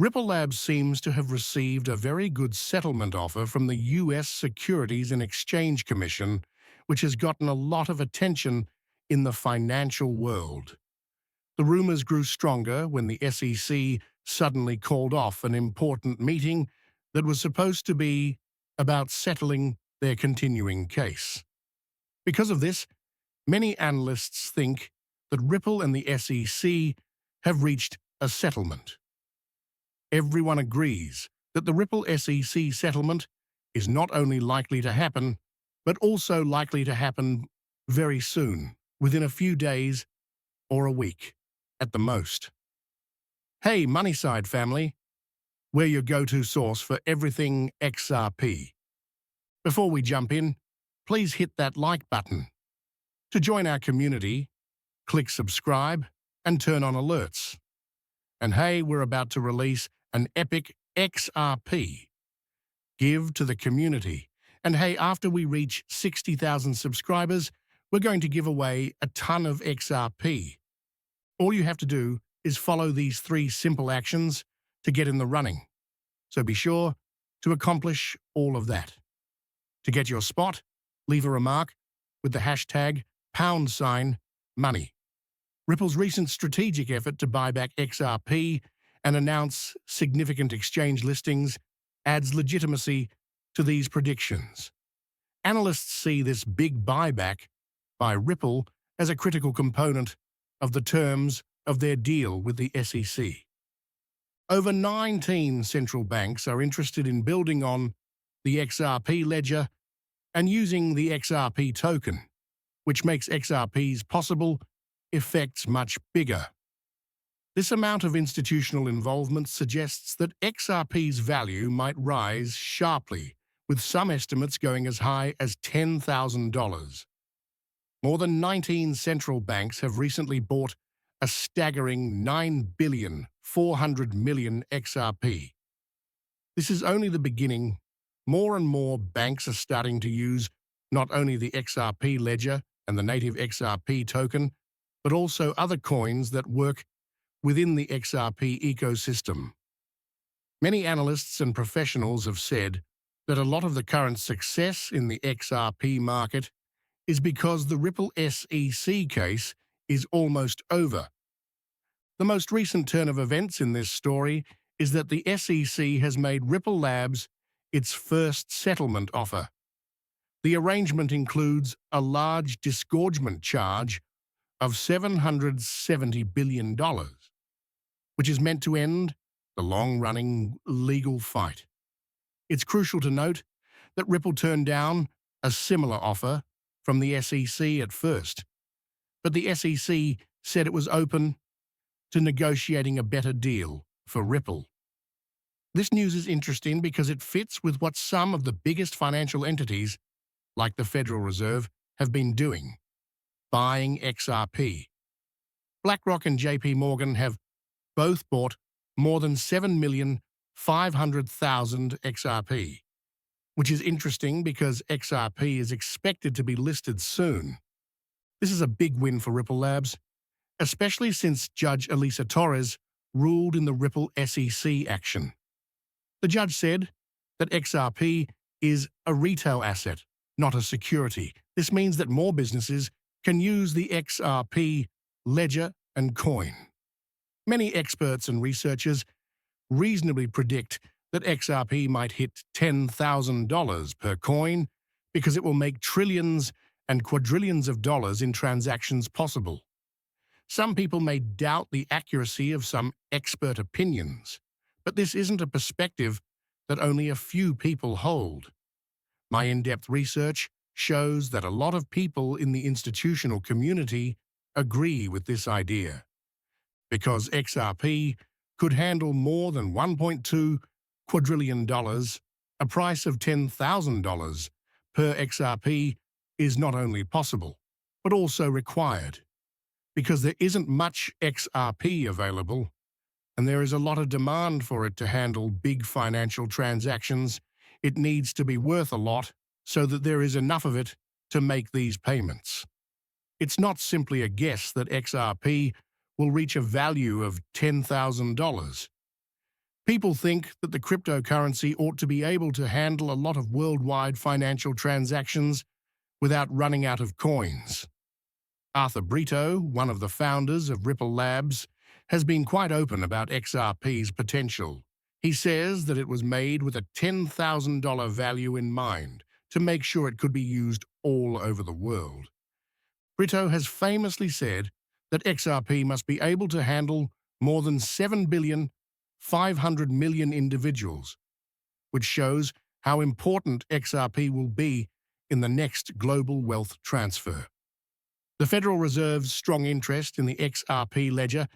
Ripple Labs seems to have received a very good settlement offer from the US Securities and Exchange Commission, which has gotten a lot of attention in the financial world. The rumors grew stronger when the SEC suddenly called off an important meeting that was supposed to be about settling their continuing case. Because of this, many analysts think that Ripple and the SEC have reached a settlement. Everyone agrees that the Ripple SEC settlement is not only likely to happen, but also likely to happen very soon, within a few days or a week, at the most. Hey, Moneyside family, we're your go-to source for everything XRP. Before we jump in, please hit that like button. To join our community, click subscribe and turn on alerts. And hey, we're about to release an epic XRP. Give to the community. And hey, after we reach 60,000 subscribers, we're going to give away a ton of XRP. All you have to do is follow these 3 simple actions to get in the running. So be sure to accomplish all of that. To get your spot, leave a remark with the hashtag #money. Ripple's recent strategic effort to buy back XRP and announce significant exchange listings adds legitimacy to these predictions. Analysts see this big buyback by Ripple as a critical component of the terms of their deal with the SEC. Over 19 central banks are interested in building on the XRP ledger and using the XRP token, which makes XRP's possible effects much bigger. This amount of institutional involvement suggests that XRP's value might rise sharply, with some estimates going as high as $10,000. More than 19 central banks have recently bought a staggering 9,400 million XRP. This is only the beginning. More and more banks are starting to use not only the XRP ledger and the native XRP token, but also other coins that work within the XRP ecosystem. Many analysts and professionals have said that a lot of the current success in the XRP market is because the Ripple SEC case is almost over. The most recent turn of events in this story is that the SEC has made Ripple Labs its first settlement offer. The arrangement includes a large disgorgement charge of $770 billion, which is meant to end the long-running legal fight. It's crucial to note that Ripple turned down a similar offer from the SEC at first, but the SEC said it was open to negotiating a better deal for Ripple. This news is interesting because it fits with what some of the biggest financial entities, like the Federal Reserve, have been doing: buying XRP. BlackRock and JP Morgan have both bought more than 7,500,000 XRP, which is interesting because XRP is expected to be listed soon. This is a big win for Ripple Labs, especially since Judge Elisa Torres ruled in the Ripple SEC action. The judge said that XRP is a retail asset, not a security. This means that more businesses can use the XRP ledger and coin. Many experts and researchers reasonably predict that XRP might hit $10,000 per coin because it will make trillions and quadrillions of dollars in transactions possible. Some people may doubt the accuracy of some expert opinions, but this isn't a perspective that only a few people hold. My in-depth research shows that a lot of people in the institutional community agree with this idea. Because XRP could handle more than $1.2 quadrillion, a price of $10,000 per XRP is not only possible, but also required. Because there isn't much XRP available, and there is a lot of demand for it to handle big financial transactions, it needs to be worth a lot so that there is enough of it to make these payments. It's not simply a guess that XRP will reach a value of $10,000. People think that the cryptocurrency ought to be able to handle a lot of worldwide financial transactions without running out of coins. Arthur Brito, one of the founders of Ripple Labs, has been quite open about XRP's potential. He says that it was made with a $10,000 value in mind to make sure it could be used all over the world. Brito has famously said that XRP must be able to handle more than 7,500,000,000 individuals, which shows how important XRP will be in the next global wealth transfer. The Federal Reserve's strong interest in the XRP ledger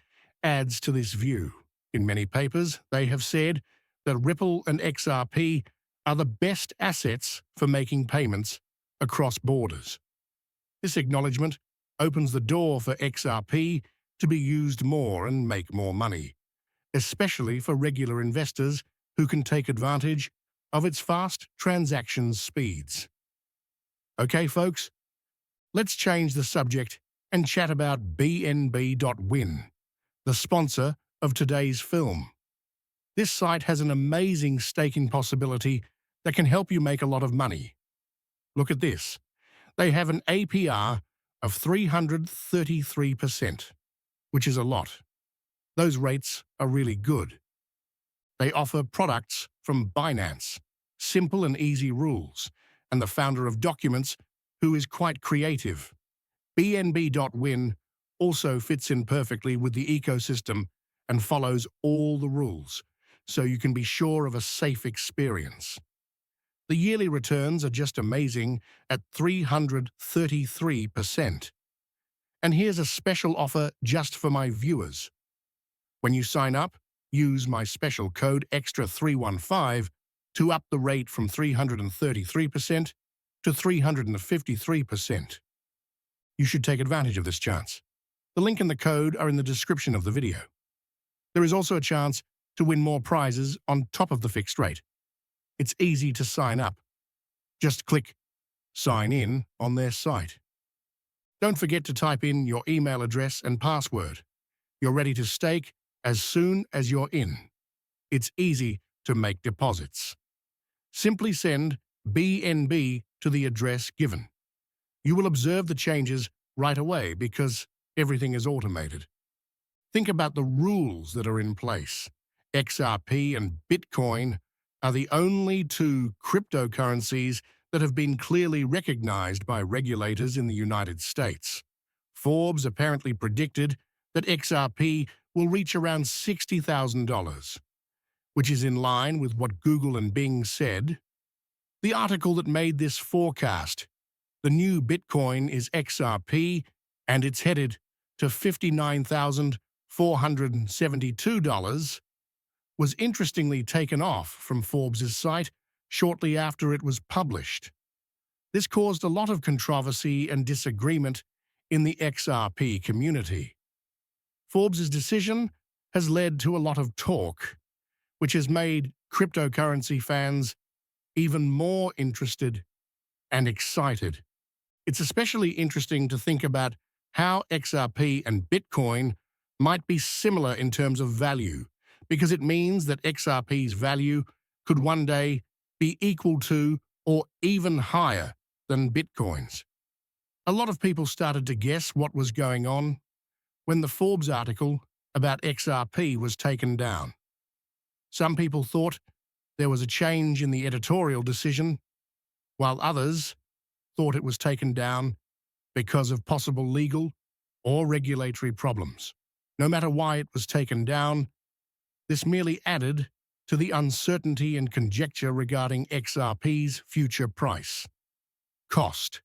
adds to this view. In many papers, they have said that Ripple and XRP are the best assets for making payments across borders. This acknowledgement opens the door for XRP to be used more and make more money, especially for regular investors who can take advantage of its fast transaction speeds. Okay, folks, let's change the subject and chat about bnb.win, the sponsor of today's film. This site has an amazing staking possibility that can help you make a lot of money. Look at this. They have an APR of 333%, which is a lot. Those rates are really good. They offer products from Binance, simple and easy rules, and the founder of Documents, who is quite creative. bnb.win also fits in perfectly with the ecosystem and follows all the rules, so you can be sure of a safe experience. The yearly returns are just amazing at 333%. And here's a special offer just for my viewers. When you sign up, use my special code EXTRA315 to up the rate from 333% to 353%. You should take advantage of this chance. The link and the code are in the description of the video. There is also a chance to win more prizes on top of the fixed rate. It's easy to sign up. Just click Sign In on their site. Don't forget to type in your email address and password. You're ready to stake as soon as you're in. It's easy to make deposits. Simply send BNB to the address given. You will observe the changes right away because everything is automated. Think about the rules that are in place. XRP and Bitcoin are the only two cryptocurrencies that have been clearly recognized by regulators in the United States. Forbes apparently predicted that XRP will reach around $60,000, which is in line with what Google and Bing said. The article that made this forecast, the new Bitcoin is XRP, and it's headed to $59,472, was interestingly taken off from Forbes' site shortly after it was published. This caused a lot of controversy and disagreement in the XRP community. Forbes' decision has led to a lot of talk, which has made cryptocurrency fans even more interested and excited. It's especially interesting to think about how XRP and Bitcoin might be similar in terms of value, because it means that XRP's value could one day be equal to or even higher than Bitcoin's. A lot of people started to guess what was going on when the Forbes article about XRP was taken down. Some people thought there was a change in the editorial decision, while others thought it was taken down because of possible legal or regulatory problems. No matter why it was taken down, this merely added to the uncertainty and conjecture regarding XRP's future price. Cost.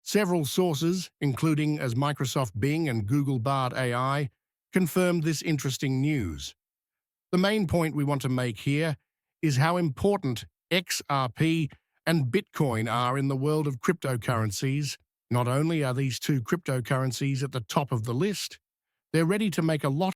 Several sources, including as Microsoft Bing and Google Bard AI, confirmed this interesting news. The main point we want to make here is how important XRP and Bitcoin are in the world of cryptocurrencies. Not only are these two cryptocurrencies at the top of the list, they're ready to make a lot